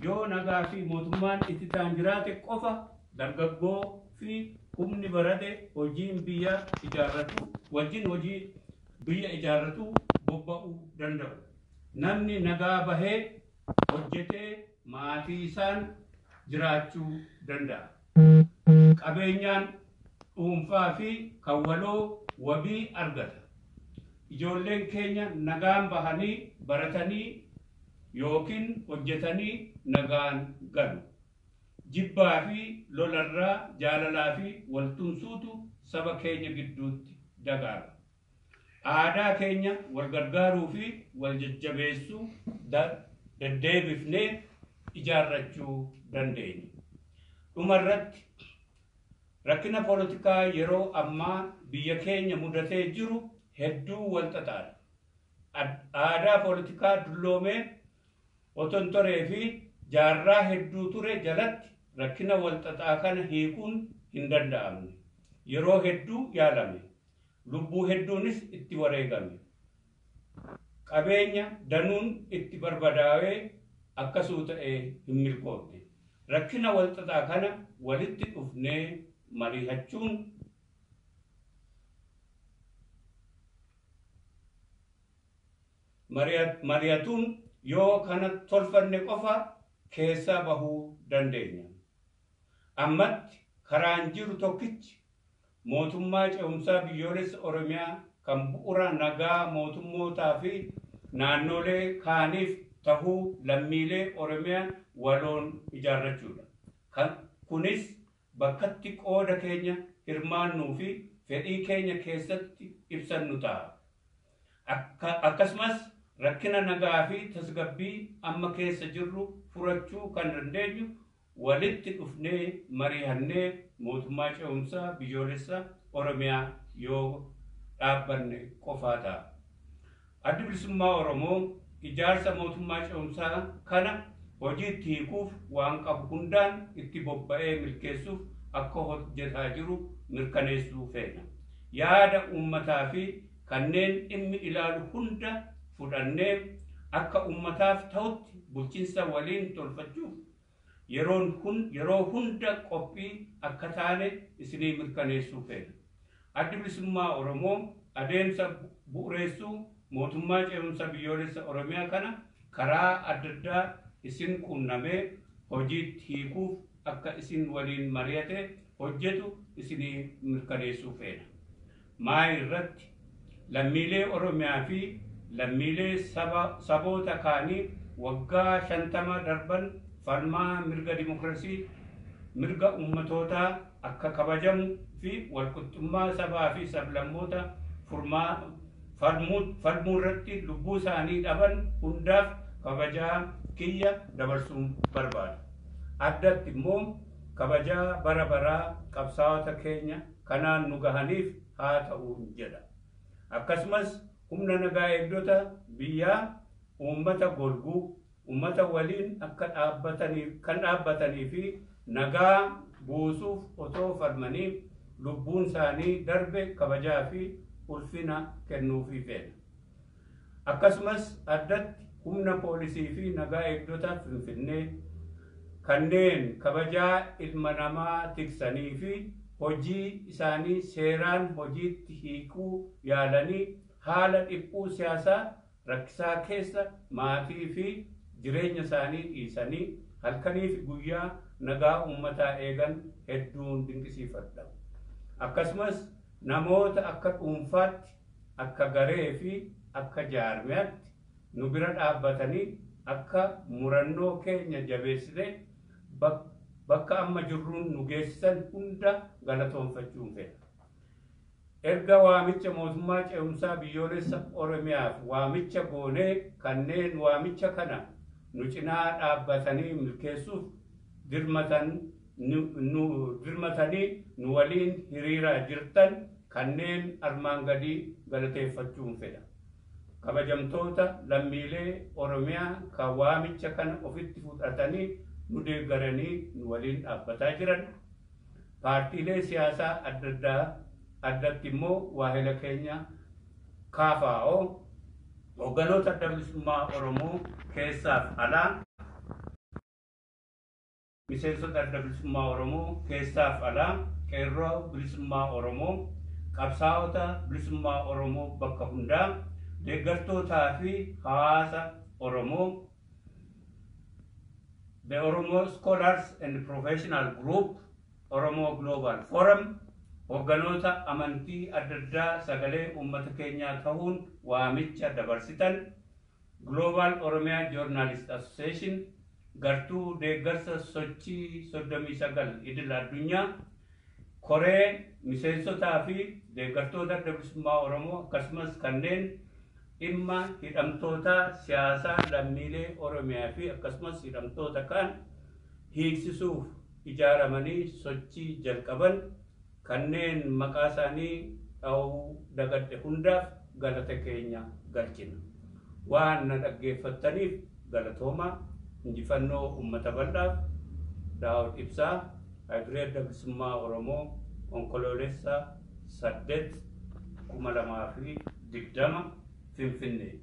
yoo nagaa fi mootummaan itti ta'an jiraate qofa dargaggoo fi humni barate hojiin biyya ijaarratu wajjin hojii biyya ijaarratu bobba'uu danda'u. Namni nagaa bahee hojjetee maatii isaan jiraachuu danda'a. Qabeenyaan dhuunfaa fi kawwaloo wabii argata. Ijoolleen keenya nagaan bahanii baratanii yookiin hojjetanii nagaan galu. Jibbaa fi lolarraa jaalalaa fi waltumsuutu saba keenya gidduutti dagaaga. Aadaa keenya wal gargaaruu fi wal jajjabeessuu deddeebifnee ijaarrachuu dandeenya. Dhumarratti rakkina poolitikaa yeroo ammaa biyya keenya mudatee jiru hedduu wal xaxaadha. Aadaa poolitikaa dulloomee oton toree fi jaarraa hedduu ture jalatti rakkina wal xaxaa kana hiikuun hin danda'amne. Yeroo hedduu yaalame. Lubbuu hedduunis itti wareegame. Qabeenya danuun itti barbadaa'ee akkasuu ta'ee hin milkoofne. Rakkina wal xaxaa kana walitti dhufnee mari'atuun yoo kana tolfanne qofa keessaa bahuu dandeenya. Ammatti karaan jiru tokkichi mootummaa ce'umsaa biyyoolessa Oromiyaa kan bu'uura nagaa mootummootaa fi naannolee kaaniif tahuu lammiilee Oromiyaa waloon ijaarrachuudha. Kunis bakkatti qooda keenya hirmaannuu fi fedhii keenya keessatti ibsannu ta'a. Akkasumas rakkina nagaa fi tasgabbii amma keessa jirru furachuu kan dandeenyu walitti dhufnee mari'annee mootummaa ce'umsaa biyyoolessa Oromiyaa yoo dhaabbanne qofaa ta'a. Addi Bilisummaa Oromoo ijaarsa mootummaa ce'umsaa kana hojiitti hiikuuf waan qabu hundaan itti bobba'ee milkeessuuf akka hojjetaa jiru mirkaneessuu feena. Yaada uummataa fi kanneen dhimmi ilaalu hunda fudhannee akka uummataaf ta'utti bulchiinsa waliin tolfachuuf yeroo hunda qophii akka taane isinii mirkaneessuu feena. Addi Bilisummaa Oromoo adeemsa bu'uureessuu mootummaa ce'umsa biyyoolessa Oromiyaa kana karaa adda addaa isin qunnamee hojiitti hiikuuf akka isin waliin mari'ate hojjetu isinii mirkaneessuu feena. Maa irratti lammiilee Oromiyaa fi lammiilee saboota kaanii waggaa 50 darban falmaa mirga dimokiraasii mirga ummatootaa akka kabajamu fi walqixxummaa sabaa fi sablammoota falmuu irratti lubbuu isaanii dhaban hundaaf kabajaa kiyya dabarsuun barbaada. Addatti immoo kabajaa bara baraa qabsaa'ota keenya kanaan nu gahaniif haa ta'u jedha. Akkasumas humna nagaa eegdota biyyaa uummata golguu uummata waliin akka dhaabbatanii fi nagaa buusuuf otoo falmanii lubbuun isaanii darbe kabajaa fi ulfina kennuufii feena. Akkasumas addatti humna poolisii fi nagaa eegdota Finfinnee kanneen kabajaa ilma namaa tiksanii fi hojii isaanii seeraan hojiitti hiikuu yaalanii haala dhiphuu siyaasaa rakkisaa keessa maatii fi jireenya isaanii dhiisanii halkanii fi guyyaa nagaa uummataa eegan hedduun dinqisiifadha. Akkasumas namoota akka dhuunfaatti akka garee fi akka jaarmiyaatti nu bira dhaabbatanii akka murannoo keenya jabeessine bakka amma jirruun nu geessisan hunda galatoonfachuun feena. Erga waamicha mootummaa ce'umsaa biyyoolessa Oromiyaaf waamicha goonee kanneen waamicha kana nu cinaa dhaabbatanii milkeessuuf dirmatanii nu waliin hiriiraa jirtan kanneen armaan gadii galateeffachuun fedha. Kabajamtoota lammiilee Oromiyaa kan waamicha kana ofitti fudhatanii nu deeggaranii nu waliin dhaabbataa jiran paartiilee siyaasaa addatti immoo waahila keenya KFO hogganoota adda bilisummaa Oromoo keessaaf alaa miseensota adda bilisummaa Oromoo keessaaf alaa, qeerroo bilisummaa Oromoo, qabsaa'ota bilisummaa Oromoo bakka hundaa, deeggartootaa fi hawaasa Oromoo, the Oromo Scholars and Professional Group, Oromo Global Forum, hogganoota amantii adda addaa sagalee uummata keenyaa ta'uun waamicha dabarsitan, Global Oromia Journalist Association, gartuu deeggarsa sochii 39 idil addunyaa, koree miseensotaa fi deeggartoota adda bilisummaa Oromoo akkasumas kanneen dhimma hidhamtoota siyaasaa lammiilee Oromiyaa fi akkasumas hidhamtoota kaan hiiksisuuf ijaaramanii sochii jalqaban kanneen maqaa isaanii dha'uu dagadhe hundaaf galata keenya galchina. Waan na dhaggeeffattaniif galatooma. Injifannoo uummata bal'aaf. Daawud Ibsaa, Haayiduree Adda Bilisummaa Oromoo, Onkoloolessa 8 2020 Finfinnee.